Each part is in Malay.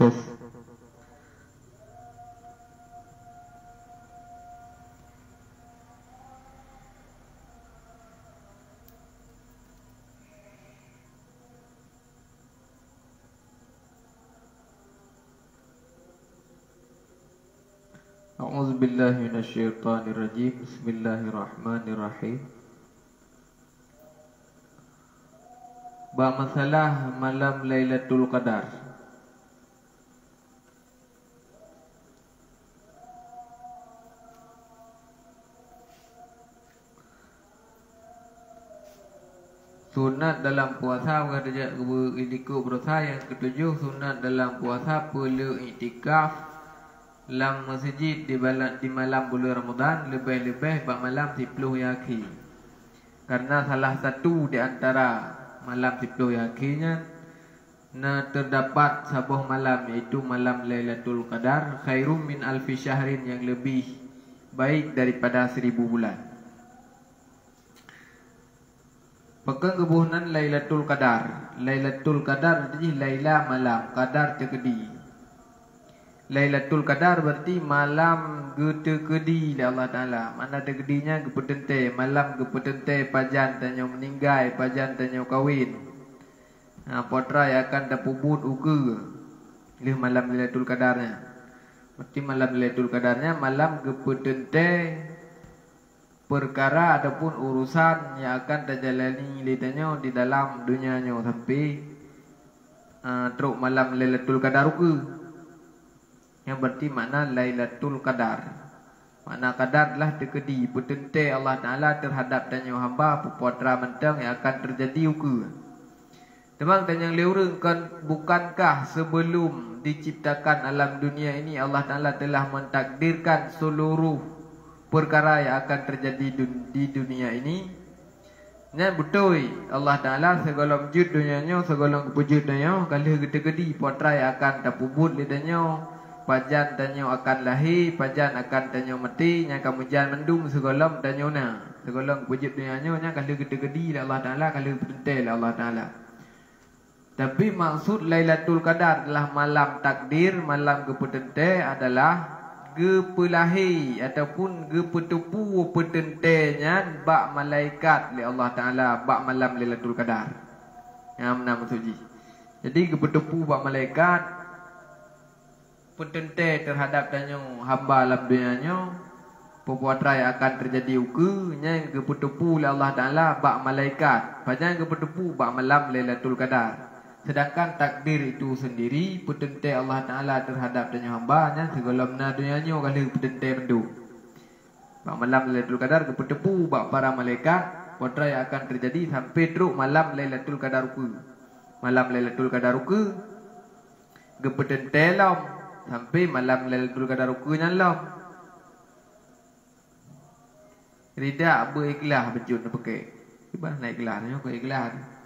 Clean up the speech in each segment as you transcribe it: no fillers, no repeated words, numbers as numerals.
Tes. A'udzubillahi minasyaitonirrajim. Bismillahirrahmanirrahim. Bab masalah malam Lailatul Qadar. Sunat dalam puasa berkata ikut berusaha yang ketujuh. Sunat dalam puasa perlu iktikaf dalam masjid di malam bulan Ramadan, lebih-lebih bab malam 10 yakin. Karena salah satu di antara malam 10 yakinnya terdapat sebuah malam, yaitu malam Lailatul Qadar, khairum min alfi syahrin, yang lebih baik daripada 1000 bulan. Pekan kebunan Lailatul Qadar. Lailatul Qadar berarti Laila malam, Qadar terkedi. Lailatul Qadar berarti malam terkedi oleh Allah Ta'ala. Mana terkedinya gepetente, malam gepetente pajan tanya meninggal, pajan tanya kawin. Potra yang akan dapubut uke. Ini malam Lailatul Qadarnya. Berarti malam Lailatul Qadarnya malam gepetente perkara ataupun urusan yang akan terjalani litanya di dalam dunianya sampai teruk malam Lailatul Qadar uke. Yang berarti makna Lailatul Qadar. Makna Qadar adalah terkedi, petente Allah Ta'ala terhadap tanya hamba putra mentang yang akan terjadi uke. Temang tanya leurengkan, bukankah sebelum diciptakan alam dunia ini Allah Ta'ala telah mentakdirkan seluruh perkara yang akan terjadi di dunia ini? Nya betul Allah Ta'ala segala wujud dunianya, segala wujud dunia kalau terkedi putra yang akan terpubut lidahnya, pajan tanya akan lahir, pajan akan tanya mati, yang kemudian mendung segala tanya na, segala wujud dunianya nya kalau gede-gede Allah Ta'ala, kalau penting Allah Ta'ala. Tapi maksud Lailatul Qadar adalah malam takdir, malam gepetente adalah gepelahi ataupun gepetupu petentenya bak malaikat li Allah Ta'ala bak malam Lailatul Qadar. Yang mana maksudnya? Jadi gepetupu bak malaikat petente terhadap tanya hamba alam dunianya, perbuatan yang akan terjadi uke, yang kepetupu oleh Allah Ta'ala bak malaikat, panjang kepetupu bak malam Lailatul Qadar. Sedangkan takdir itu sendiri petente Allah Ta'ala terhadap tanya hamba nya segala benda dunianya kalau petente mendu. Bak malam Lailatul Qadar kepetupu bak para malaikat, perbuatan yang akan terjadi sampai teruk malam Lailatul Qadar uke. Malam Lailatul Qadar uke gepetente lam sampai malam Lailatul Qadar ukunya lah. Rida berikhlas bejun pakai. Kiban naik kelasnya kau ikhlas.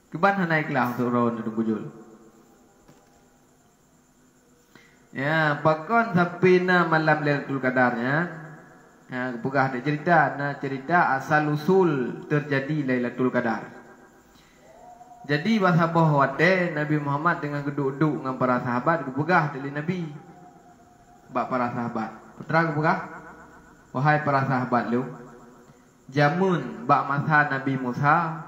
Kiban naik kelas turun tu bujul. Ya, pakon sampai na malam Lailatul Qadarnya. Ya, bukan ada cerita asal usul terjadi Lailatul Qadar. Jadi bahasa bahwate Nabi Muhammad dengan geduk-duk dengan para sahabat gebegah dari Nabi. Bak para sahabat. Putra gebegah. Wahai para sahabat lu, jamun bak masa Nabi Musa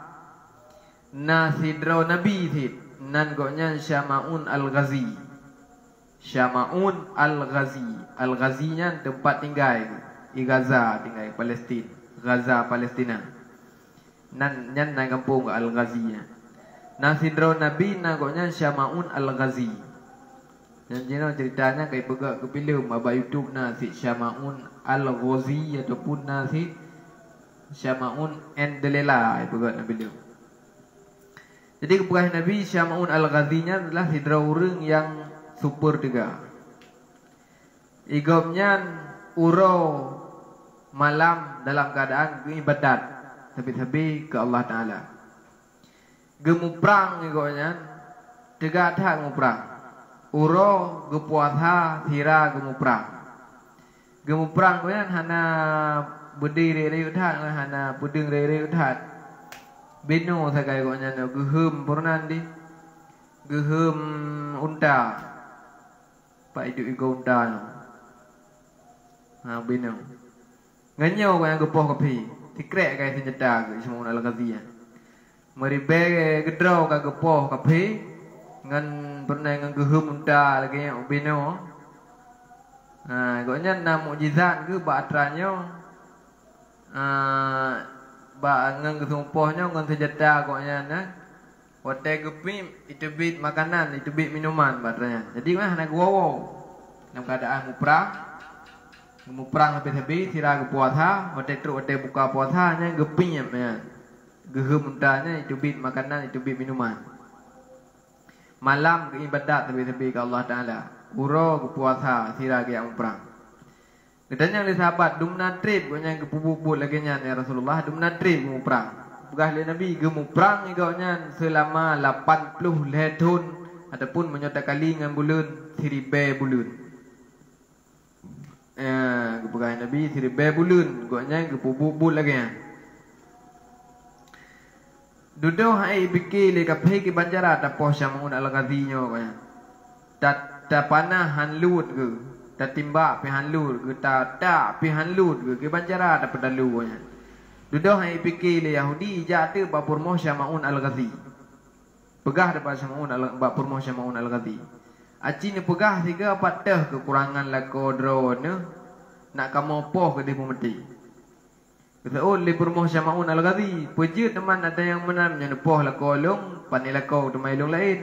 nasidro Nabi sid nan goknya Syama'un Al-Ghazi. Syama'un Al-Ghazi. Al-Ghazinya tempat tinggal di Gaza, tinggal Palestin. Gaza Palestina. Nan kampung Al-Ghazinya. Nasidro Nabi nagoknya Syama'un Al-Ghazi. Dan jino ceritanya kayak pegak kepilih abah YouTube nasi Syama'un Al-Ghazi ataupun nasi Syama'un Endelela pegak Nabi dia. Jadi kepukahan Nabi Syama'un Al-Ghazinya adalah sidra orang yang super juga. Igomnya uro malam dalam keadaan ibadat tapi ke Allah Ta'ala. Gemuprang igonya tiga tak gemuprang uro gepuasa hira gemuprang koyan hana berdiri uthat hana puding uthat beno sakai igonya no gehum purnan di gehem unta pak itu iko unta binong nganyo kaya gepoh kapi tikrek kaya senjata ke Syamun Al-Ghazi meribe gedro ka gepoh kapi ngan pernah ngan gehem unta lagi yang bino gonya na mukjizat ke ba atranyo ba ngan gesumpohnya ngan senjata gonya na Wate gepi itu bit makanan, itu bit minuman baterainya. Jadi mah nak gowo dalam keadaan muprang habis-habis sira ke puasa, wate truk wate buka puasanya gepinya ya. Gehem untanya itu bit makanan, itu bit minuman. Malam ke ibadat habis-habis ke Allah Taala. Uro ke puasa sira ke muprang. Katanya oleh sahabat dumna trip gonya ke bubut lagi nya ya Rasulullah dumna trip muprang. Pegah le Nabi gemu perang igaunya selama 80 tahun ataupun menyota kali dengan bulan 1000 bulan. Pegah Nabi 1000 bulan igaunya gepubut lagi ya. Dudo hai biki le kapai ki banjara ta poh Syamun Al-Ghazi nyo kaya. Ta panah hanlut ke, ta timba pi hanlut ke, ta pi hanlut ke banjara ta pedalu kaya. Dudah hai fikir le Yahudi jatuh bapur moh Syamun Al-Ghazi. Pegah dapat Syamun bapur moh Syamun Al-Ghazi. Aci ni pegah 3-4 kekurangan lako drone nak kamu poh ke dia mati. Kata oh le permoh Syamun Al-Ghazi, pejut teman ada yang menamnya poh lako long panil lako temai long lain.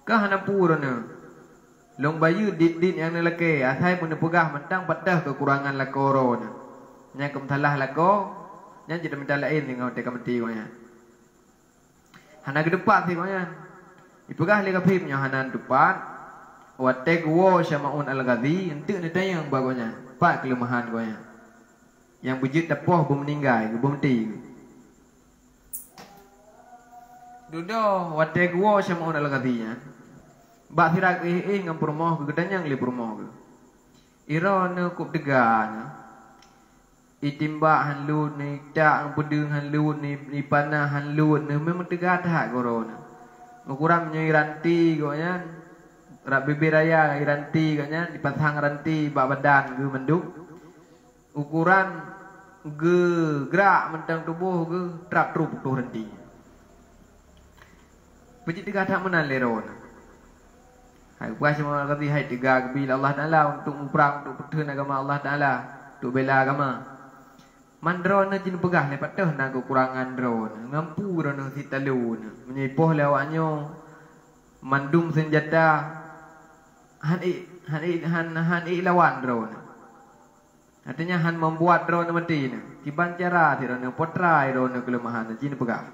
Kah na purana. Long bayu dit yang nelake asai pun pegah mentang 4 kekurangan lako ron. Nya kemtalah lako yang jadi minta lain dengan mereka mati konya. Hana ke depan sih konya. Ipegah le kapim nya hana depan. Watek wo Syamun Al-Ghazi entuk ni tayang bagonya. Pak kelemahan konya. Yang bujit tepoh bom meninggal, bom mati. Dudo watek wo Syamun Al-Ghazi nya. Bak sirak ngam permoh ke gedanyang le permoh ke. Ira ne kup teganya. Itimba hanlut ni tak pedeng hanlut ni panah hanlut ni memang tegak tak corona. Ukuran menyoi ranti gonya. Rak bibir raya ranti gonya dipasang ranti bak badan ge menduk. Ukuran ge gerak mentang tubuh ge trap trup tu ranti. Pejit tegak tak menan leron. Hai puas semua kata hai tegak bila Allah Taala untuk memperang untuk pertahanan agama Allah Taala, untuk bela agama. Mandron na jin pegah le patah na kekurangan drone ngampu rono si talun menyipoh lawaknyo mandum senjata han lawan drone artinya han membuat drone mati na kiban cara ti rono potrai rono kelemahan jin pegah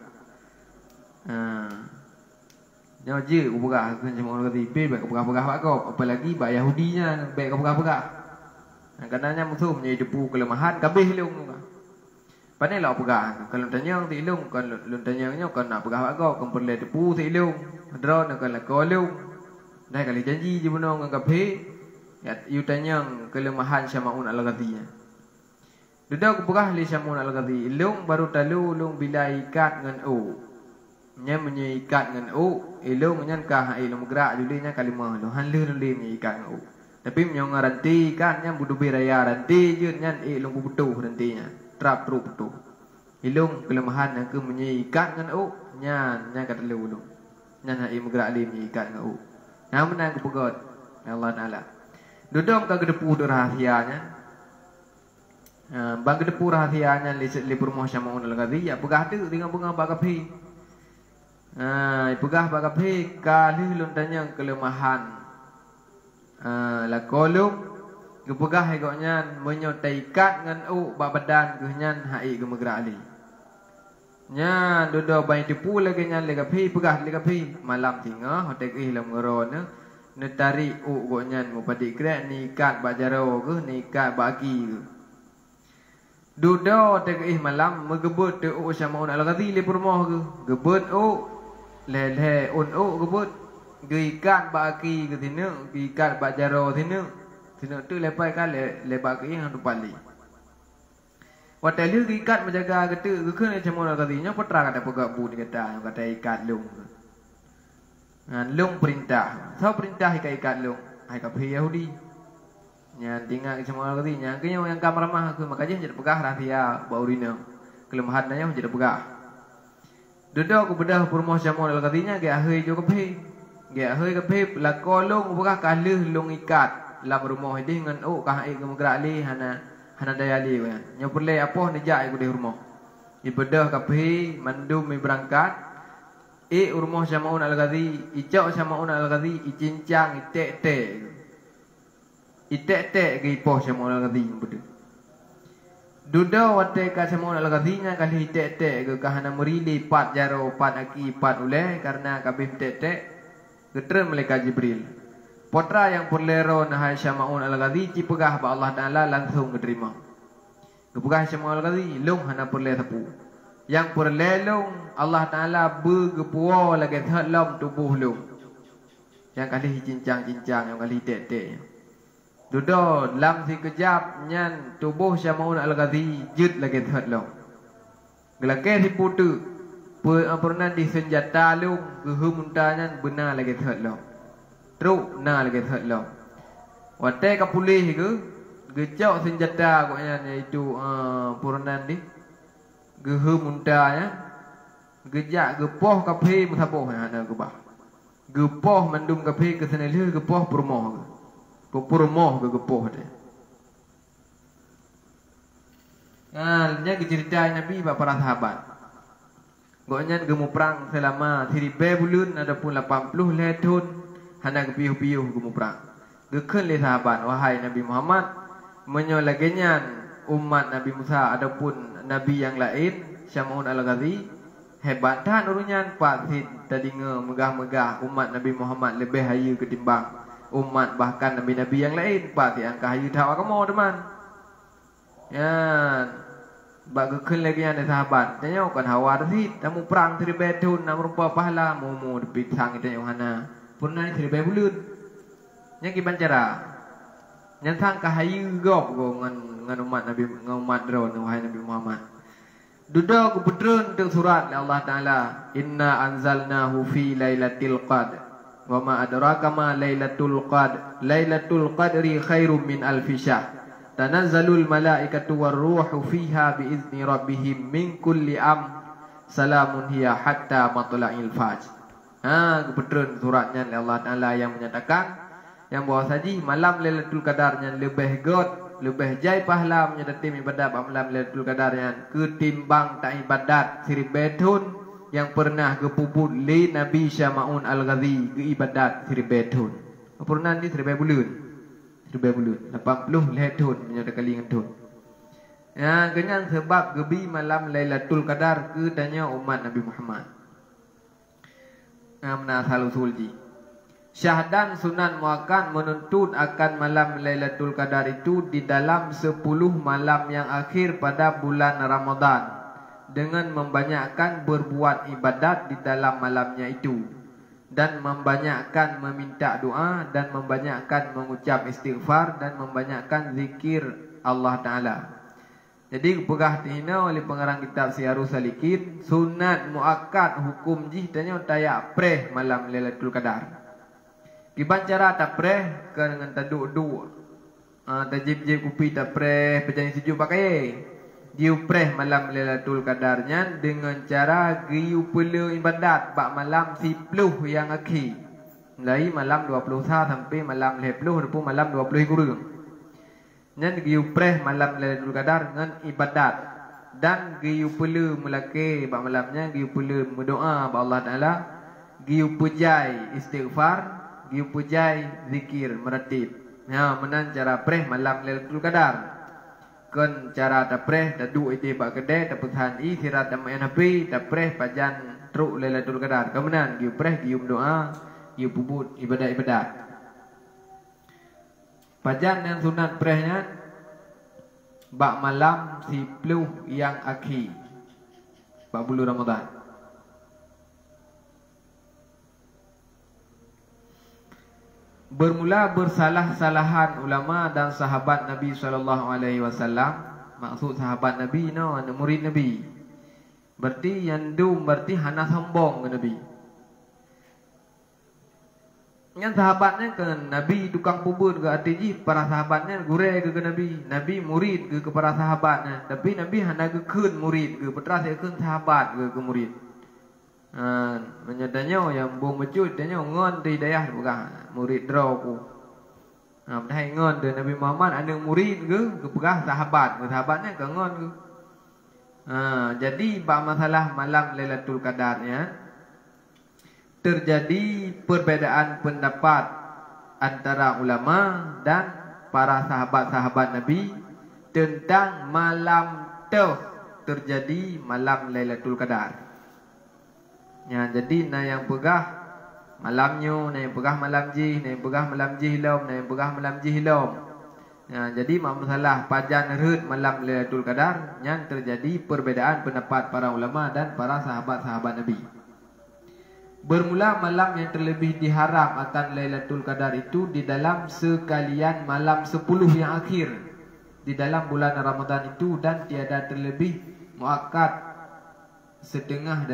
nyo je pegah kan cuma orang kata ipe pegah-pegah pak kau apalagi bak Yahudinya baik pegah-pegah kadangnya musuh menjadi depu kelemahan kabeh leung Pandai lah pegah. Kalau tanya ti ilung, kalau tanya nyo kan nak pegah kau, kan perlu tepu ti ilung. Drone nak kalau kau ilung. Dah kali janji je benar dengan kape. Ya, you tanya kelemahan Syamun Al-Ghazi. Duda aku pegah li Syamun Al-Ghazi. Ilung baru talu ilung bila ikat dengan u. Nya menyikat dengan u, ilung nyan kah ilung gerak julinya kalimah lu. Han lu menyikat dengan u. Tapi menyong ranti kan nya budu biraya ranti je nyan ilung butuh rantinya. Trap trup tu. Ilung kelemahan yang ke menyikat dengan u. Nyan kata lu lu. Nyan hai bergerak li menyikat dengan u. Nah menang ke pegot. Allah Ta'ala. Duduk ke gedepu rahasianya. Bang gedepu rahasianya li permoh Syamun Al-Ghazi. Ya pegah tu dengan bunga bakapi. Pegah bakapi kali lun tanya kelemahan. Lakolum. Kepegah ikutnya menyotaikat dengan bak badan kehnyan hai gemegerak ali. Nya dodo bayi tipu lagi nyan le kapi pegah le kapi malam tinga hotek lam ngerona ne tarik goknyan mupadi krek nikat bak jaro ke nikat baki ke. Dodo tek malam megebut te Syamun Al-Ghazi le permoh ke. Gebut le gebut geikat baki ke sini, geikat bak jaro sini. Sini tu lepai kan lepak ke yang tu pali. Watai lu ikat menjaga ketu ke Syamun Al-Ghazi nya putra kata pegak bu ni kata ikat lung. Long perintah. Sao perintah ikat long. Hai kapi Yahudi. Nya tinggal semua kali nya kenyo yang kamar mah aku makanya jadi pegah rahasia baurina. Kelemahannya jadi pegah. Duduk aku bedah permoh semua katinya ge ahai jo kapi. Ge ahai kapi la kolong pegah kalih long ikat lam rumah ini dengan kah ai gerak li hana daya li kan. Nya perle apa nejak aku di rumah. Ibadah kapi mandum mi berangkat rumah Syamaun Al-Ghazi, icak Syamaun Al-Ghazi, icincang, itek-tek ke ipoh Syamaun Al-Ghazi betul. Duda wate ka Syamaun Al-Ghazi nya kali itek-tek ke kahana merili pat jaro, pat aki, pat uleh karena kabim itek-tek getren malaikat Jibril. Potra yang perlero nahai Syamaun Al-Ghazi cipegah ba Allah Taala langsung keterima. Kepegah Syamaun Al-Ghazi long hana perle sapu. Yang perlelong Allah Ta'ala bergepuah lagi dalam tubuh lu. Yang kali cincang-cincang, yang kali tek-tek. Duda dalam sekejap nyan tubuh Syamaun Al-Ghazi jut lagi dalam. Gelake diputu pernah disenjata lu kehumuntannya benar lagi dalam. Truk na lagi dalam. Watai kapulih ke gecok senjata koknya iaitu pernah di gehe muntanya gejak gepoh kape musapoh ana gebah gepoh mandum kape ke senelih gepoh purmoh ke gepoh de nya cerita Nabi ba para sahabat goknya gemu perang selama 1000 bulan adapun 80 tahun hana gepiuh-piuh gemu perang gekeun le sahabat wahai Nabi Muhammad menyolagenyan umat Nabi Musa adapun Nabi yang lain Syamaun Al-Ghazi hebatan urunyan pasit tadi megah-megah umat Nabi Muhammad lebih hayu ketimbang umat bahkan nabi-nabi yang lain pasit angka hayu tahu kamu teman ya bagi keun lagi ada sahabat tanya kan hawa rit tamu perang 1000 tahun nak rupa pahala mumu dipitang itu yang hana pernah 1000 bulan nya kiban cara yang sangka hayu gop ngan umat Nabi umat dron wahai Nabi Muhammad. Duda ku pedrun tu surat Allah Taala inna anzalnahu fi lailatul qadr wa ma adraka ma lailatul qadr lailatul qadri khairum min alfi syahr tanazzalul malaikatu warruhu fiha bi izni rabbihim min kulli salamun hiya hatta matla'il fajr. Ku pedrun suratnya Allah Taala yang menyatakan yang bahawa saji malam Lailatul Qadarnya lebih god, lebih jai pahala menyedati ibadat malam Lailatul Qadarnya ketimbang tak ibadat 1000 tahun yang pernah gepuput li Nabi Syamaun Al-Ghazi ke ibadat 1000 tahun. Pernah ni 1000 bulan. 1000 bulan. 80 tahun menyedati kali dengan tahun. Ya, kenyang sebab gebi malam Lailatul Qadar ke tanya umat Nabi Muhammad. Amna salusul ji. Syahdan Sunan Muakkad menuntut akan malam Lailatul Qadar itu di dalam 10 malam yang akhir pada bulan Ramadan dengan membanyakkan berbuat ibadat di dalam malamnya itu dan membanyakkan meminta doa dan membanyakkan mengucap istighfar dan membanyakkan zikir Allah Ta'ala. Jadi pegah tihina oleh pengarang kitab Syiarus Salikin sunat muakkad hukum jih tanya tayak preh malam Lailatul Qadar. Kiban cara tak preh ke dengan taduk-duk tajib-jib kupi tak preh pejani sejuk pakai diu preh malam Lailatul Qadarnya dengan cara giu pula ibadat bak malam 10 yang akhir dari malam 20 sampai malam 10 ataupun malam 20 kurang nyan giu preh malam Lailatul Qadar dengan ibadat dan giu pula melake bak malamnya giu pula berdoa ba Allah Taala giu pujai istighfar giu pujai zikir meratib. Ya, menan cara preh malam Lailatul Qadar. Kan cara ta preh ta du ite bak kedai ta pesan i sirat ta main hapi ta preh pajan truk Lailatul Qadar. Kemenan giu preh giu doa, giu pubut ibadat-ibadat. Pajan yang sunat prehnya bak malam 10 yang akhir. Bak bulan Ramadan. Bermula bersalah-salahan ulama dan sahabat Nabi SAW. Maksud sahabat Nabi murid Nabi. Berarti yang dum berarti hana sombong ke Nabi. Yang sahabatnya ke Nabi tukang pubur ke artinya para sahabatnya gure ke Nabi. Nabi murid ke para sahabatnya. Tapi Nabi hanya ke kun murid ke petras ke kun sahabat ke murid. Menyadanya yang bung becut tanya ngon di dayah bukan murid draw ku. Dah ngon de Nabi Muhammad ada murid ke pegah sahabat ke sahabatnya ke ngon ke. Jadi bab masalah malam Lailatul Qadarnya terjadi perbedaan pendapat antara ulama dan para sahabat-sahabat Nabi tentang malam terjadi malam Lailatul Qadar. Ya, jadi na yang pegah malamnya, na yang pegah malam jih, na yang pegah malam jihilom, na yang pegah malam jihilom. Ya, jadi masalah pajan reut malam Lailatul Qadar yang terjadi perbedaan pendapat para ulama dan para sahabat-sahabat Nabi. Bermula malam yang terlebih diharap akan Lailatul Qadar itu di dalam sekalian malam 10 yang akhir di dalam bulan Ramadan itu dan tiada terlebih muakkad setengah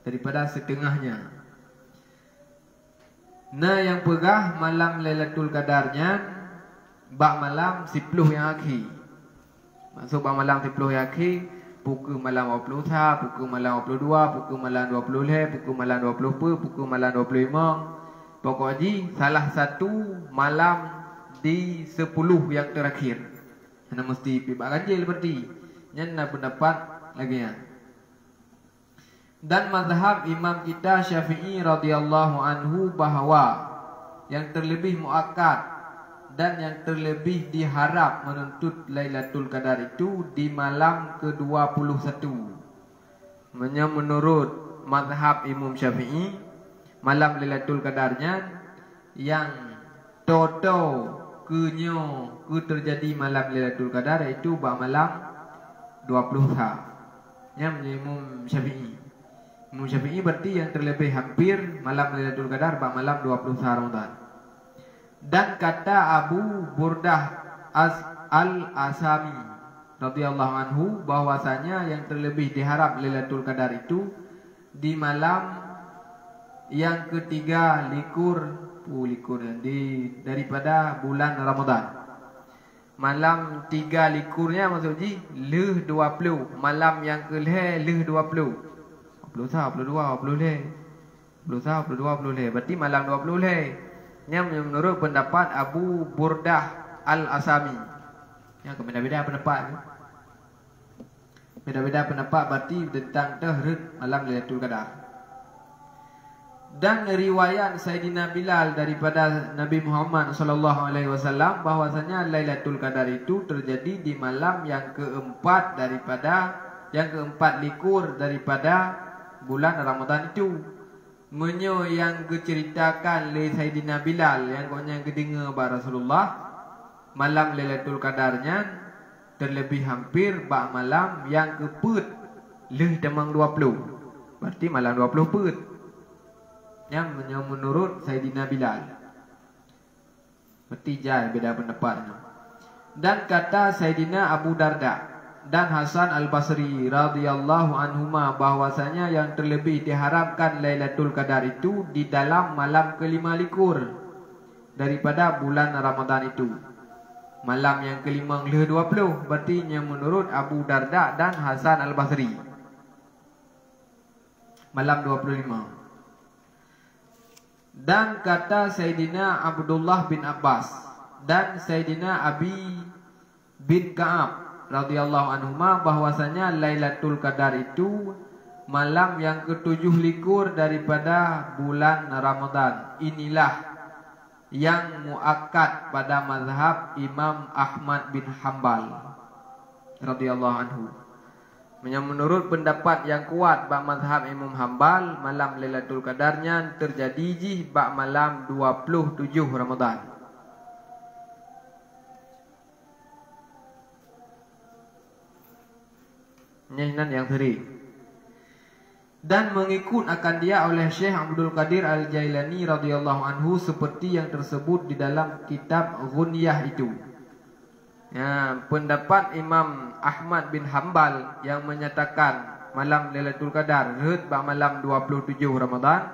daripada setengahnya. Nah yang pegah malam Lailatul Qadarnya bak malam 10 yang akhir. Maksud bak malam 10 yang akhir pukul malam 20, pukul malam 22, pukul malam 20, pukul malam 20, pukul malam 25. Pokoknya salah satu malam di 10 yang terakhir. Anda mesti pibak ganjil berarti. Yang nak pendapat lagi ya. Dan mazhab imam kita Syafi'i radhiyallahu anhu bahawa yang terlebih muakkad dan yang terlebih diharap menuntut Lailatul Qadar itu di malam ke-21. Menurut mazhab Imam Syafi'i, malam Lailatul Qadarnya yang toto terjadi malam Lailatul Qadar itu pada malam 20 yang Imam Syafi'i. Imam Syafi'i berarti yang terlebih hampir malam Lailatul Qadar pada malam 20 Ramadan. Dan kata Abu Burdah Al-Asami radhiyallahu anhu bahwasanya yang terlebih diharap Lailatul Qadar itu di malam yang ketiga likur daripada bulan Ramadan. Malam 3 likurnya maksudnya leh 20, malam yang keleh leh 20. 20 berarti malam 20 leh. Yang menurut pendapat Abu Burdah Al-Asami. Yang beda-beda pendapat. Beda-beda pendapat berarti tentang tahrud malam Lailatul Qadar. Dan riwayat Sayyidina Bilal daripada Nabi Muhammad SAW bahwasanya Lailatul Qadar itu terjadi di malam yang keempat likur daripada bulan Ramadan itu. Yang keceritakan oleh Sayyidina Bilal yang kau yang kedengar pada Rasulullah malam Lailatul Qadarnya terlebih hampir bak malam yang keput leh demang 20. Berarti malam 20 put. Yang menurut Sayyidina Bilal. Berarti jai beda pendapatnya. Dan kata Sayyidina Abu Darda dan Hasan Al-Basri radhiyallahu anhuma bahwasanya yang terlebih diharapkan Lailatul Qadar itu di dalam malam ke-5 daripada bulan Ramadan itu. Malam yang ke-5 leh 20 berarti yang menurut Abu Darda dan Hasan Al-Basri. Malam 25. Dan kata Sayyidina Abdullah bin Abbas dan Sayyidina Abi bin Ka'ab radhiyallahu anhuma bahwasanya Lailatul Qadar itu malam yang ke-7 daripada bulan Ramadan. Inilah yang muakkad pada mazhab Imam Ahmad bin Hanbal radhiyallahu anhu. Menurut pendapat yang kuat bak mazhab Imam Hanbal, malam Lailatul Qadarnya terjadi bak malam 27 Ramadan. Nyahinan yang seri. Dan mengikut akan dia oleh Syekh Abdul Qadir Al-Jailani radhiyallahu anhu seperti yang tersebut di dalam kitab Ghunyah itu. Ya, pendapat Imam Ahmad bin Hanbal yang menyatakan malam Lailatul Qadar reut pada malam 27 Ramadan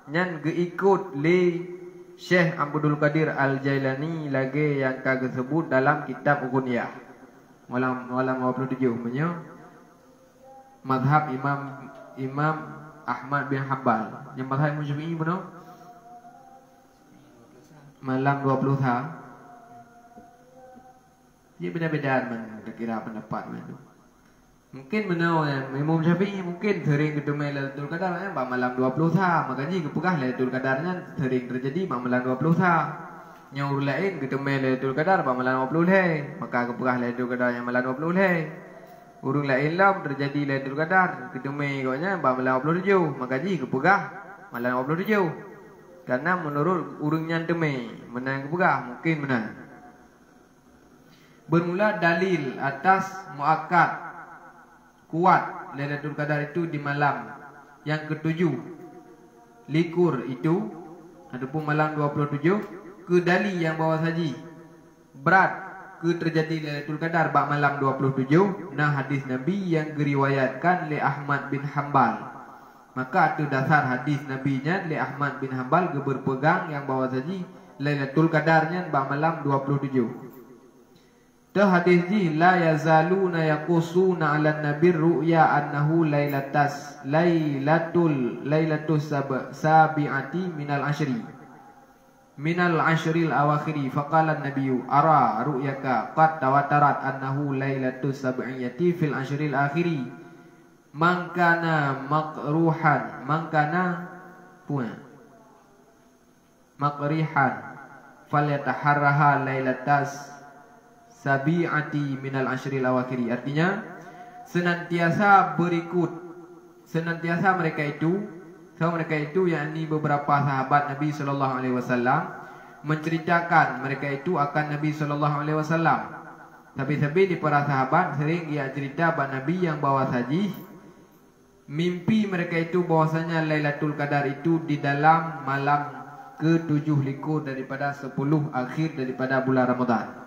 nyan ge ikut li Syekh Abdul Qadir Al-Jailani lagi yang kagak sebut dalam kitab Ghunyah malam 27 menyo mazhab Imam Ahmad bin Hanbal yang mazhab Syafi'i benar malam 20 ha. Dia beda-beda man kira pendapat man. Mungkin benar Imam Syafi'i mungkin sering ketemu Lailatul Qadar malam 20 ha, makanya kepegah Lailatul Qadarnya sering terjadi malam 20 ha. Yang lain ketemu Lailatul Qadar malam 20 hai, maka kepegah Lailatul Qadar yang malam 20 hai. Urung lain lam terjadi Lailatul Qadar ketemu koknya malam 27, makanya kepegah malam 27. Karena menurut urungnya teme menang kepegah mungkin benar. Bermula dalil atas muakkad kuat Lailatul Qadar itu di malam yang ketujuh likur itu ataupun malam 27 ke dalil yang bawah saji berat ke terjadi Lailatul Qadar bak malam 27 nah hadis Nabi yang diriwayatkan oleh Ahmad bin Hanbal, maka itu dasar hadis Nabinya oleh Ahmad bin Hanbal berpegang yang bawah saji Lailatul Qadarnya bak malam 27. Dah hadis ji la yazaluna yaqusuna 'ala nabi ru'ya annahu lailatul sabi'ati minal ashril awakhiri faqala an-nabiyyu ara ru'yaka qad tawatarat annahu lailatul sabi'ati fil ashril akhiri man kana maqrihan falyataharraha lailatas sabi'ati minal ashril awakhiri. Artinya senantiasa mereka itu yakni beberapa sahabat Nabi sallallahu alaihi wasallam menceritakan mereka itu akan Nabi sallallahu alaihi wasallam. Tapi di para sahabat sering ia cerita bab Nabi yang bawa saji mimpi mereka itu bahwasanya Lailatul Qadar itu di dalam malam ke-7 likur daripada 10 akhir daripada bulan Ramadan.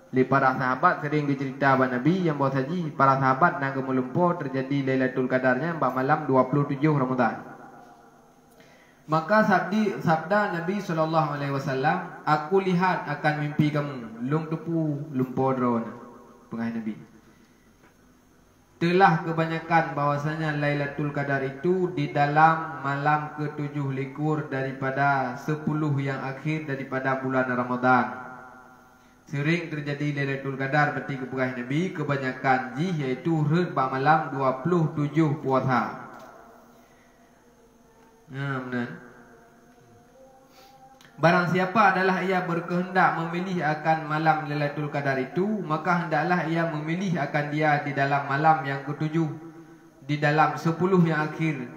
Li para sahabat sering dicerita bab Nabi yang bawa saji para sahabat nang gemulumpo terjadi Lailatul Qadarnya bab malam 27 Ramadan. Maka sabda Nabi sallallahu alaihi wasallam, aku lihat akan mimpi kamu lung tepu lumpo dron pengai Nabi. Telah kebanyakan bahwasanya Lailatul Qadar itu di dalam malam ke-7 likur daripada 10 yang akhir daripada bulan Ramadan. Sering terjadi Lailatul Qadar berarti kepegang Nabi kebanyakan yaitu pada malam 27 puasa. Benar. Barang siapa adalah ia berkehendak memilih akan malam Lailatul Qadar itu, maka hendaklah ia memilih akan dia di dalam malam yang ke-7 di dalam 10 yang akhir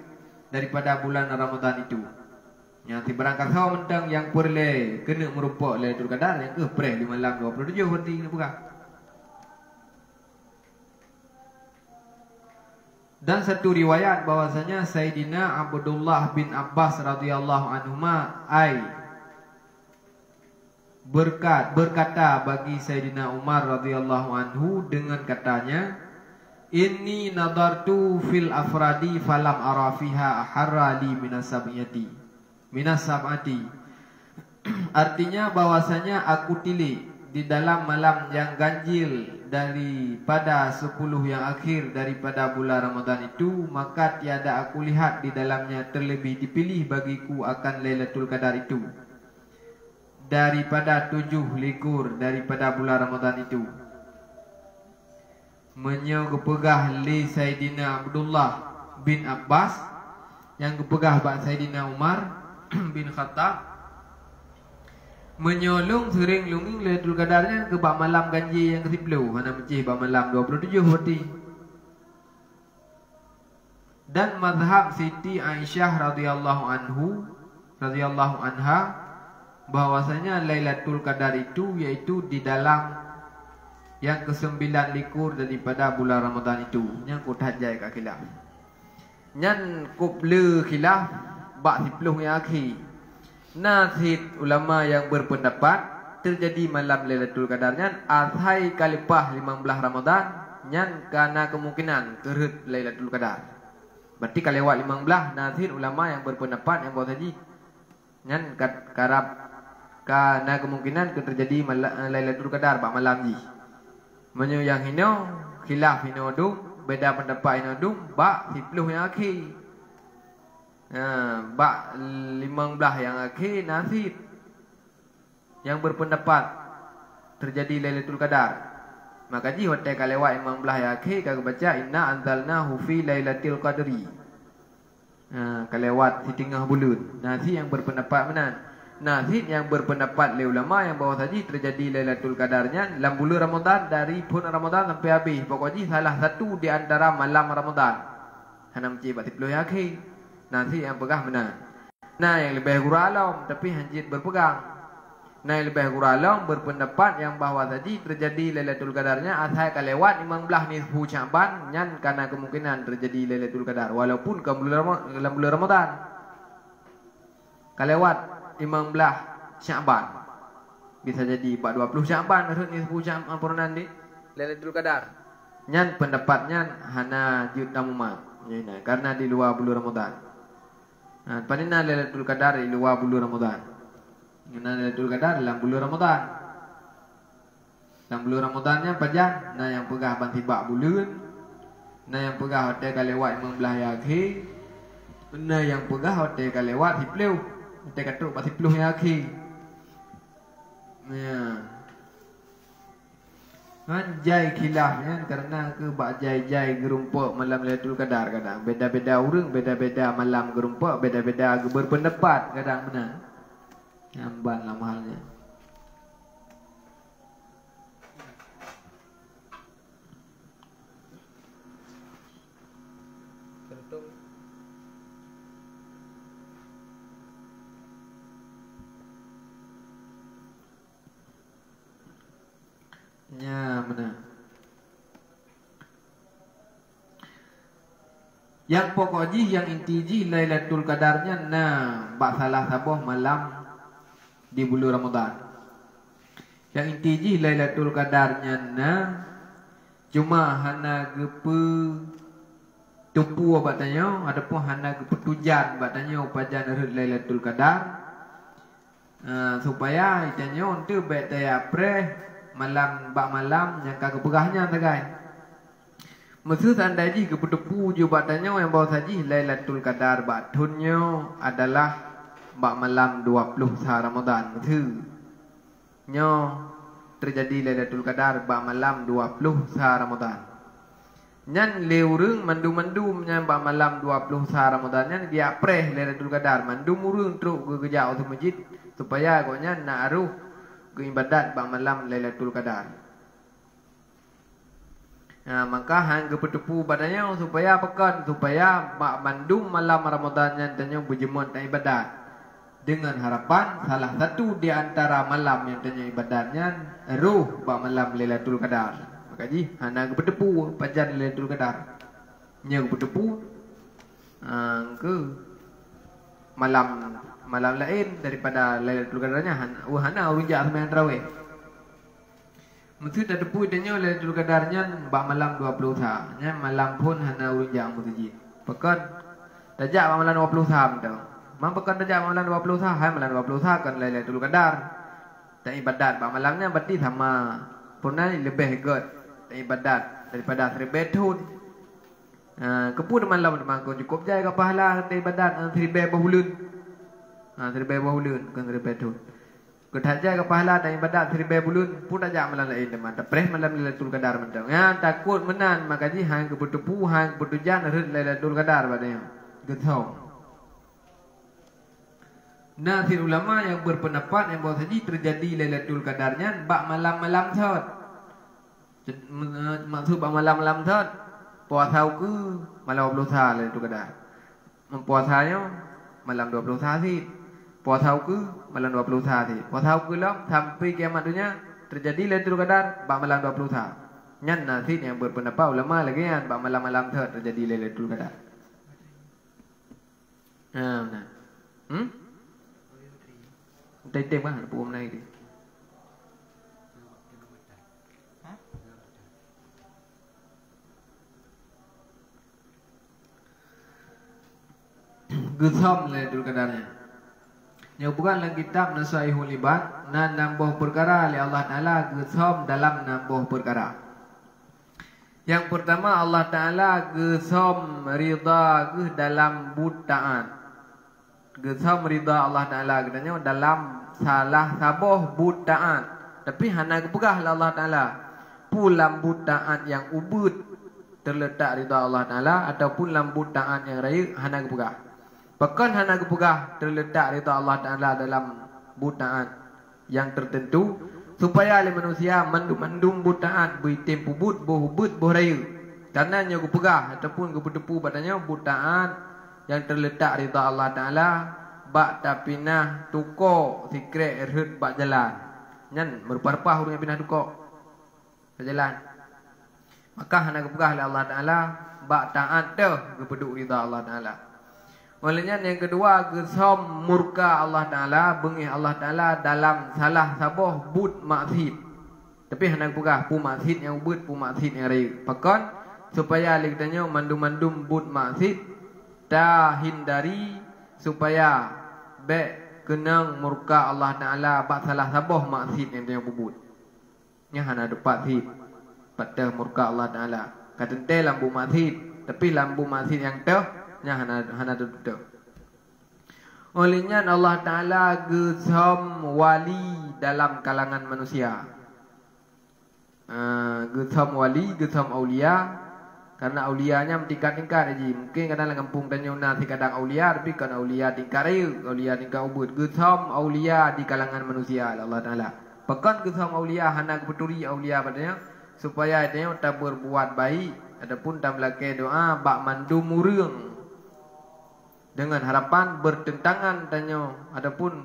daripada bulan Ramadan itu. Yang berangkat sama mentang yang perle kena merupakan Lailatul Qadar yang ke preh di malam 27 berarti kena pegang. Dan satu riwayat bahwasanya Sayyidina Abdullah bin Abbas radhiyallahu anhuma berkata bagi Sayyidina Umar radhiyallahu anhu dengan katanya, inni nadartu fil afradi falam ara fiha harali minas sab'ati. Artinya bahwasanya aku tilik di dalam malam yang ganjil daripada 10 yang akhir daripada bulan Ramadan itu, maka tiada aku lihat di dalamnya terlebih dipilih bagiku akan Lailatul Qadar itu daripada 7 likur daripada bulan Ramadan itu. Menyegepegah li Sayyidina Abdullah bin Abbas yang kepegah bak Sayyidina Umar bin Khattab menyolong sering lunging Lailatul Qadarnya ke bak malam ganjil yang ke-10 mana mencih bak malam 27 berarti. Dan mazhab Siti Aisyah radhiyallahu anha bahwasanya Lailatul Qadar itu yaitu di dalam yang ke-9 likur daripada bulan Ramadan itu. Yang ku tahajai kat khilaf nyan kuble khilaf bak 10 yang akhir. Nasid ulama yang berpendapat terjadi malam Lailatul Qadarnya athai kalipah 15 Ramadan nyan kana kemungkinan kerut Lailatul Qadar. Berarti kalewat 15 nazir ulama yang berpendapat yang bahwa tadi ngan karab karena kemungkinan terjadi Lailatul Qadar bak malam ji. Menyo yang hino khilaf hino dum beda pendapat hino dum bak 10 yang akhir. Bak 15 yang akhir nazir yang berpendapat terjadi Lailatul Qadar. Maka ji hotel kalewat 15 yang akhir kagak baca inna anzalnahu fi lailatul qadri. Kalewat di tengah bulan. Nazir yang berpendapat mana? Nazir yang berpendapat le ulama yang bahawa tadi terjadi Lailatul Qadarnya dalam bulan Ramadan dari pun Ramadan sampai habis. Pokoknya salah satu di antara malam Ramadan. Hanam ci bat 10 akhir. Nazir yang pegang mana? Nah, yang lebih guralam tapi hanjit berpegang. Nah, yang lebih guralam berpendapat yang bahawa tadi terjadi Lailatul Qadarnya asal kalewat 15 nisfu Sya'ban nyan karena kemungkinan terjadi Lailatul Qadar walaupun ke dalam bulan Ramadan. Kalewat 15 Sya'ban bisa jadi 20 Sya'ban harus nisfu Sya'ban purnan di Lailatul Qadar. Nyan pendapatnya hana jud damumat. Karena di luar bulan Ramadan. Padahal Lailatul Qadar di luar bulan Ramadan. Lailatul Qadar dalam bulan Ramadan. Dalam bulan Ramadannya pajan. Nah yang pegah bantibak bulan. Nah yang pegah hotel kalewat 15 akhir. Nah yang pegah hotel kalewat 10. Kita kata pasti peluh yang akhir. Ya. Anjay khilafnya karena ke bak jai-jai gerumpuk malam Lailatul Qadar kadang. Beda-beda orang, beda-beda malam gerumpuk, beda-beda berpendapat kadang benar. Nyamban lah mahalnya. Ya benar. Yang pokoknya yang inti Lailatul Qadarnya nah bak salah sabuh malam di bulan Ramadan. Yang inti Lailatul Qadarnya nah cuma hana gepe tumpu batanya adapun hana gepe tujan batanya upajan Lailatul Qadar supaya itanya untuk betaya pre malam bak malam yang kagak pegahnya tagai. Maksud anda ji ke petepu je batanya yang bawa saji Lailatul Qadar batunnya adalah bak malam 20 sahar Ramadan. Maksud nyo terjadi Lailatul Qadar bak malam 20 sahar Ramadan. Nyan leurung mandum-mandum nyan bak malam 20 sahar Ramadan nyan dia preh Lailatul Qadar mandum urung truk ke gejau tu masjid supaya koknya nak aruh ke ibadat bak malam Lailatul Qadar. Maka hang ke petepu badannya supaya pekan supaya bak mandum malam Ramadan yang tanya berjemut dan ibadat dengan harapan salah satu di antara malam yang tanya ibadatnya ruh bak malam Lailatul Qadar. Maka ji hang ke petepu pajan Lailatul Qadar. Nya ke petepu ke malam lain daripada Lailatul Qadarnya hana urujak sembahyang tarawih. Maksud ada pun tanya Lailatul Qadarnya bak malam 20 sahar. Nya malam pun hana urujak masjid. Pekan tajak bak malam 20 sahar tu. Mang pekan tajak bak malam 20 sahar, malam 20 sahar kan Lailatul Qadar. Tak ibadat bak malamnya berarti sama. Pernah lebih good tak ibadat daripada 1000 tahun. Kepun malam demang cukup jai ke pahala tak ibadat 1000 bulan. 1000 bulan kan 1000 tahun. Ketaja ke pahala dan ibadat 1000 bulan pun aja malam lain teman. Tapres malam Lailatul Qadar mentang. Ya takut menan maka ji hang ke bertepu hang bertujan red Lailatul Qadar badanya. Getau. Nasir ulama yang berpendapat yang bahawa saji terjadi Lailatul Qadarnya bak malam-malam thot. Maksud bak malam-malam thot. Puasa ke malam 20 sahar Lailatul Qadar. Mempuasanya malam 20 sahar sih. Puasa ke malam 20 sahar sih. Puasa ke lah sampai kiamat dunia terjadi Lailatul Qadar bak malam 20 sahar. Nyan nasir yang berpendapat ulama lagi kan bak malam-malam thot terjadi Lailatul Qadar. Nah. Tem kan hôm nay thì Getham Lailatul Qadarnya. Yang bukan dalam kitab Nasaihul Ibad, nan nambah perkara oleh Allah Taala getham dalam nambah perkara. Yang pertama Allah Taala getham ridha ke dalam butaan. Getham ridha Allah Taala katanya dalam salah saboh butaan. Tapi hana kepegah Allah Taala. Pulam butaan yang ubud terletak ridha Allah Taala ataupun dalam butaan yang raya hana kepegah. Bahkan hana kepegah terletak ridha Allah Taala dalam butaan yang tertentu supaya oleh manusia mandum butaan beritim pubut bohubut bohraya. Karena nya kepegah ataupun kepedepu padanya butaan yang terletak ridha Allah Taala bak tapinah tuko sikret erhut bak jalan. Nyan merupa-rupa hurufnya pinah tuko berjalan. Maka hana kepegah oleh Allah Taala bak taat dah kepeduk ridha Allah Taala. Olehnya yang kedua getham murka Allah Taala bengih Allah Taala dalam salah saboh but maksiat. Tapi hendak pegah pu maksiat yang but pu maksiat yang raya. Pakon supaya likitanya mandum but maksiat dah hindari supaya be kenang murka Allah Taala bak salah saboh maksiat yang bubut. Nya hana dapat hit pada murka Allah Taala. Katente lambu maksiat tapi lambu maksiat yang teh nya hana tutup. Olehnya Allah Taala getham wali dalam kalangan manusia. Getham wali, getham aulia. Karena aulianya tingkat-tingkat aja. Mungkin kadang kampung tanya nasi kadang aulia, tapi kan aulia tingkat raya, aulia tingkat ubud. Getham aulia di kalangan manusia Allah Taala. Bahkan getham aulia hana kepeturi aulia padanya supaya dia tak berbuat baik ataupun tak melakukan doa bak mandum murung dengan harapan bertentangan tanya ataupun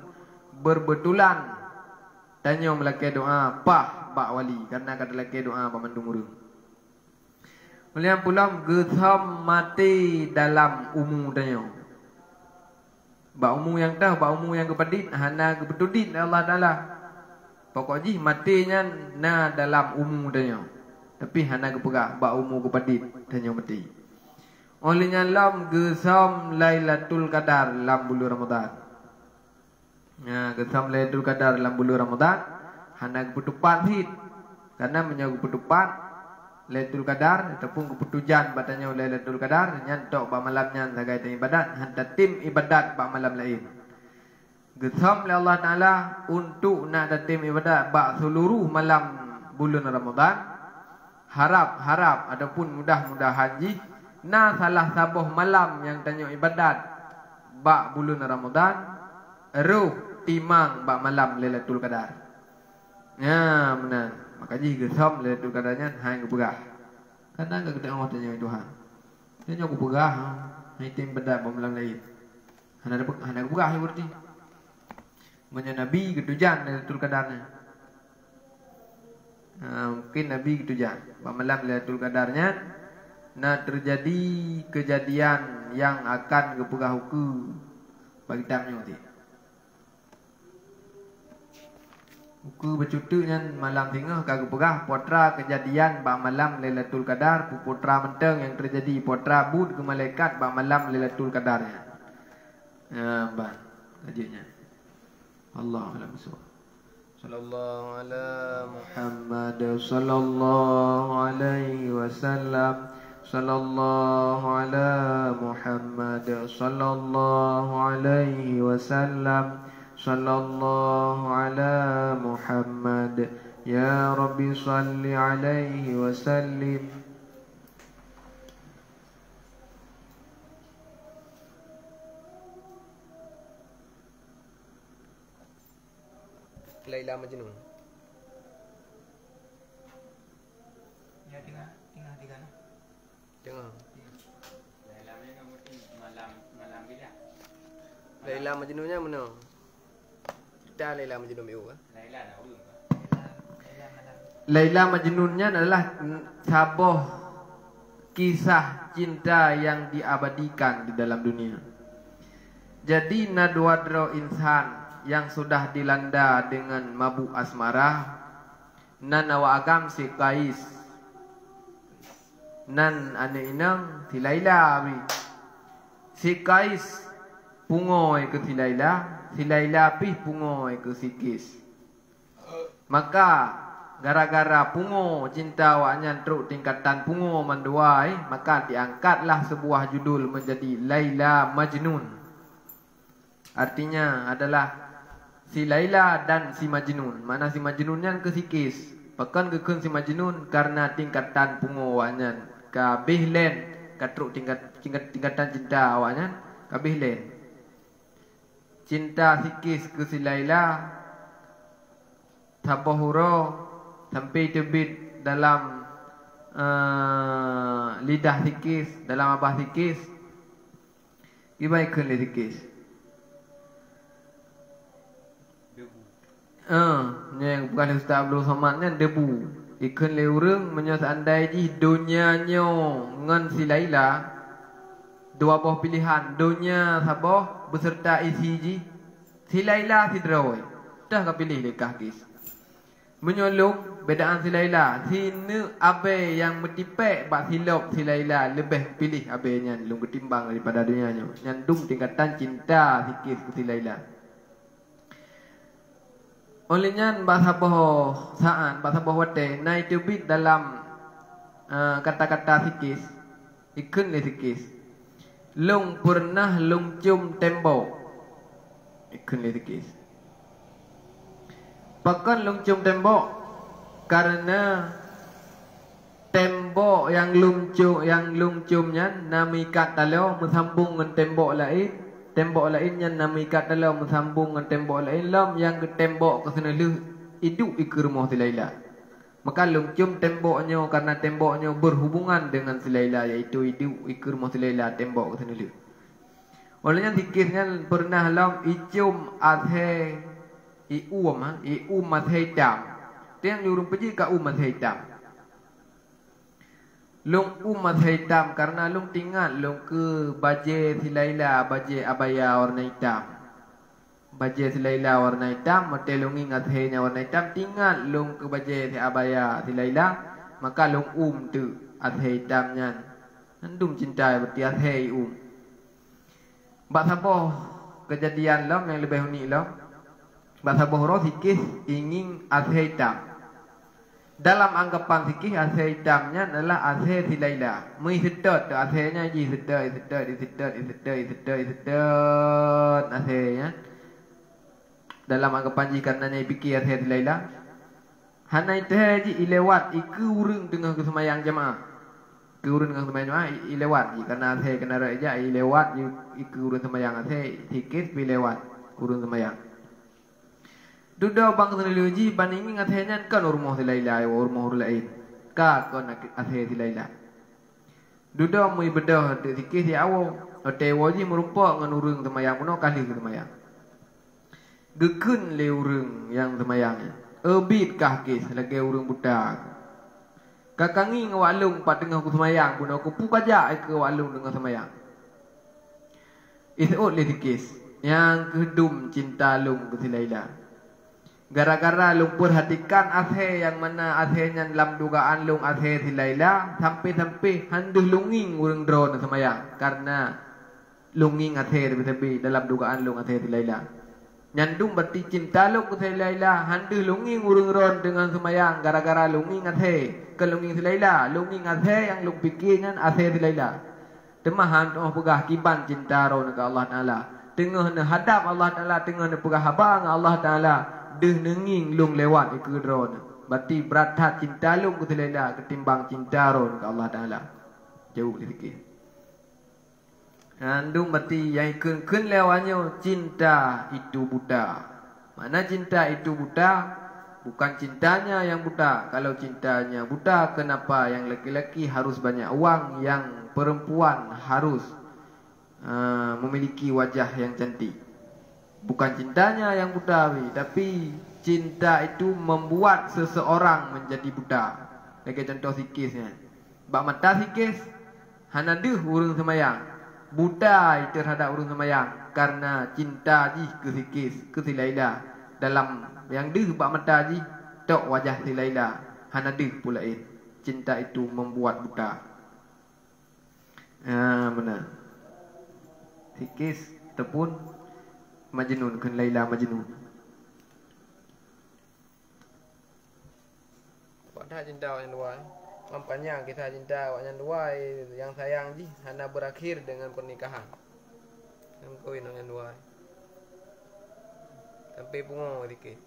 berbetulan tanya melakukan doa pah bak wali karena kata laki doa bak mandum murung. Kemudian pula getham mati dalam umum tanya. Bak umum yang dah bak umum yang kepadit hana kepetudit Allah Taala. Pokoknya matinya na dalam umum tanya. Tapi hana kepegah bak umum kepadit tanya mati. Olehnya lam getham Lailatul Qadar dalam bulan Ramadan. Ya, getham Lailatul Qadar dalam bulan Ramadan hana keputupan hit. Karena menyagu keputupan Lailatul Qadar ataupun keputujan batanya Lailatul Qadar nyantok ba malamnya sebagai ibadat, hantar tim ibadat ba malam lain. Getham oleh Allah Taala untuk nak datim ibadat ba seluruh malam bulan Ramadan. Harap ataupun mudah-mudahan ji na salah saboh malam yang tanya ibadat bak bulan Ramadan ruh timang bak malam Lailatul Qadar. Ya benar. Makanya getham Lailatul Qadarnya hang kepegah. Karena enggak kita Allah tanya Tuhan. Dia aku pegah hai tim ibadat bak malam lain. Hana kepegah ya berarti. Menye Nabi ketujan Lailatul Qadarnya. Mungkin Nabi ketujan bak malam Lailatul Qadarnya nah terjadi kejadian yang akan kepegah hukum bagi tamnya ti. Hukum bercutuknya malam tengah kagak pegah potra kejadian bak malam Lailatul Qadar putra menteng yang terjadi potra bud ke malaikat bak malam Lailatul Qadarnya. Ya ban kajiannya. Allahu a'lam bishawab. Sallallahu ala Muhammad sallallahu alaihi wasallam. Sallallahu ala Muhammad sallallahu alaihi wasallam. Sallallahu ala Muhammad ya Rabbi salli alaihi wasallim. Laila Majnun. Ya tengah tengah. Laila malam bila. Laila Majnunnya mana? Kita Laila Majnun itu kan? Laila dah ulun. Laila Majnunnya adalah saboh kisah cinta yang diabadikan di dalam dunia. Jadi nadwadro insan yang sudah dilanda dengan mabuk asmara nan awak agam si Kais nan ane inang si Laila si Kais pungoi ke si Laila pih pungoi ke si Kis. Maka gara-gara pungo cinta awaknya teruk tingkatan pungo manduai, maka diangkatlah sebuah judul menjadi Laila Majnun. Artinya adalah si Laila dan si Majnun. Mana si Majnunnya ke si Kis. Pakan kekun si Majnun karena tingkatan pungo awaknya kabeh len katruk tingkatan cinta awaknya kabeh len. Cinta si Kis ke si Laila Tabahuro sampai terbit dalam lidah sikis, dalam abah sikis. Ibaikan le sikis. Yang bukan Ustaz Abdul Somad ni debu. Ikan le urang menyo seandai ji dunianyo ngan si Laila dua buah pilihan, dunia sabah beserta isi ji. Si Laila si Drawai. Dah kau pilih lekah Kis. Menyolong bedaan si Laila. Sini abe yang metipek bak silap si Laila lebih pilih abenya lung ketimbang daripada dunianya. Nyandung tingkatan cinta sikit ke si Laila. Olehnya bak sabah saan, bak sabah wate naik terbit dalam kata-kata sikit. Ikun le sikit. Lung pernah lung cium tembok. Ikun le sikit. Pakan lung cium tembok karena tembok yang lung ciumnya namikat talau bersambung dengan tembok lainnya namikat talau bersambung dengan tembok lain lam yang ke tembok ke sana lu hidup ikut rumah si Laila. Maka lung cium temboknya karena temboknya berhubungan dengan si Laila, iaitu hidup ikut rumah si Laila tembok ke sana lu. Olehnya dikirnya pernah lam icium adhe umat hitam. Tiang nyuruh pergi ke umat hitam. Lung umat hitam karena lung tinggal lung ke baju si Laila, baju abaya warna hitam. Baju si Laila warna hitam, mata lung ingat henya warna hitam, tinggal lung ke baju si abaya si Laila, maka lung tu hitamnya. Nandum cinta berarti adhe Bak saboh kejadian lam yang lebih unik lam. Bahasa Bohro sikih ingin adhe hitam. Dalam anggapan sikih adhe hitamnya adalah adhe si Laila. Mui sedot adhenya ji sedot adhenya. Dalam anggapan ji karenanya fikir adhe si Laila. Hanai teh ji ilewat iku urang tengah kesemayang jemaah. Ke urang tengah kesemayang jemaah ilewat ji karena adhe kena raja ilewat iku urang semayang adhe sikih pilewat urang semayang. Duda bang terlalu bandingin athenya kan rumah si Laila rumah orang lain. Ka kon athe si Laila. Duda mui bedah de sikit si awo. Ate waji merupa ngan urang semayang puno kali ke semayang. Gekun le urang yang semayangnya. Ebit kah Kis lagi urang budak. Kakangi ngawalung pat tengah ku semayang puno ku pukajak ke walung tengah semayang. Isot le Kis yang kedum cinta lung ke si Laila. Gara-gara lung perhatikan adhe yang mana adhenya dalam dugaan lung adhe si Laila sampai handuh lunging urang drone semayang karena lunging adhe tapi dalam dugaan lung adhe si Laila. Nyandung berarti cinta lung ke si Laila handuh lunging urang drone dengan semayang gara-gara lunging adhe ke lunging si Laila, lunging adhe yang lung pikirnya adhe si Laila. Temahan tu pegah kiban cinta ron ke Allah Taala. Tengah ne hadap Allah Taala, tengah ne pegah habang Allah Taala. Deh nenging lung lewat ikut drone. Berarti berat cinta lung ke Laila ketimbang cinta ron ke Allah Taala. Jauh sedikit. Andung berarti yang ikut lewatnya cinta itu buta. Mana cinta itu buta? Bukan cintanya yang buta. Kalau cintanya buta, kenapa yang laki-laki harus banyak uang, yang perempuan harus memiliki wajah yang cantik? Bukan cintanya yang buta, tapi cinta itu membuat seseorang menjadi buta. Lagi contoh sikisnya. Bak mata sikis, hanaduh urang semayang. Buta terhadap urang semayang karena cinta ji ke sikis, ke si Laila. Dalam yang duh bak mata ji, tok wajah si Laila. Hanaduh pula cinta itu membuat buta. Benar. Sikis ataupun Majnun kan Laila Majnun. Pada cinta yang dua, mampanya kisah cinta yang dua yang sayang ji, hanya berakhir dengan pernikahan. Yang kawin yang dua, sampai pungo dikit.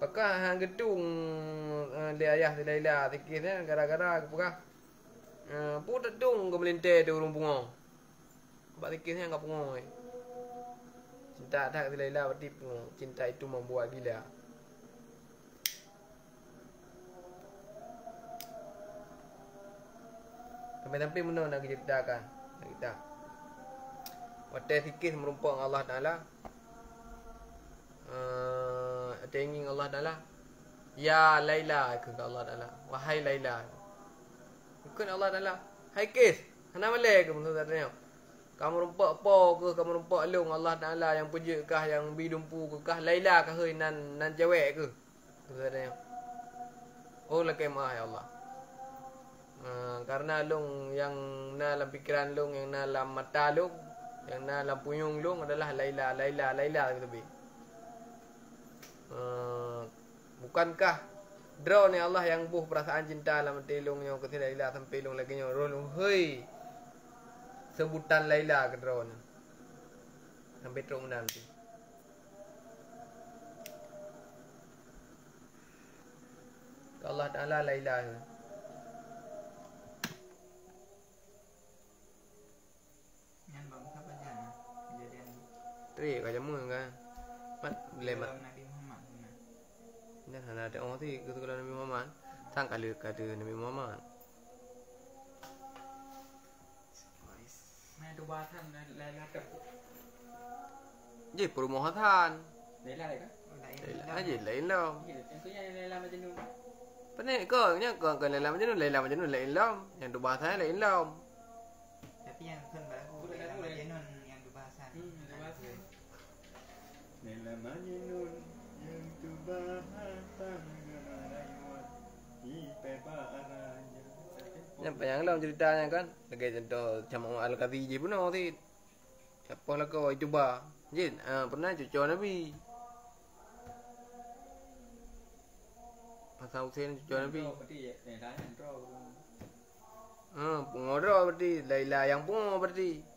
Pakah hang gedung li ayah si Laila dikitnya gara-gara pakah pun dedung ke melintir di urung pungo. Sebab dikitnya enggak pungo. Cinta tak si Laila berarti pungo. Cinta itu membuat gila. Sampai-sampai mana nak ceritakan kita. Waktu sikit merumpuk Allah Ta'ala. Tenging Allah Ta'ala. Ya Laila ke Allah Ta'ala. Wahai Laila. Ikut Allah Ta'ala. Hai kis. Hana malai ke menurut katanya. Kamu rumpak apa ke? Kamu rumpak long Allah Ta'ala yang puja kah? Yang bidumpu ke kah? Laila kah? Nan cewek ke? Menurut katanya. Oh lakai maaf ya Allah. Karena long yang dalam pikiran long, yang dalam mata long, yang dalam puyung long adalah Laila lebih. Bukankah draw ni Allah yang buh perasaan cinta dalam hati long yang ke Laila sampai long lagi nyo rolo hei sebutan Laila ke draw ni sampai teruk nanti. Allah Ta'ala Laila ni. Teri kat jamu kan. Mat lemat. Nabi Muhammad. Nah, ada orang tu kata kalau Nabi Muhammad, sang kali kata Nabi Muhammad. Mana tu bahasan Laila tu? Je permohonan. Laila ke? Laila aje lain lah. Yang tu yang Laila Majnun. Penik ke nya ke Laila Majnun lain lah. Yang tu bahasa lain lah. Tapi yang kan baru Laila Majnun yang tu bahasan. Laila Majnun yang tu bahasan rayuan ipa aranya. Yang panjang lah ceritanya kan. Lagi contoh macam Al-Qadhi pun tu. Siapa lah kau cuba. Jin, pernah cucu Nabi. Pasal Husain cucu Nabi. Berarti Laila yang draw. Pungo berarti Laila yang pungo berarti.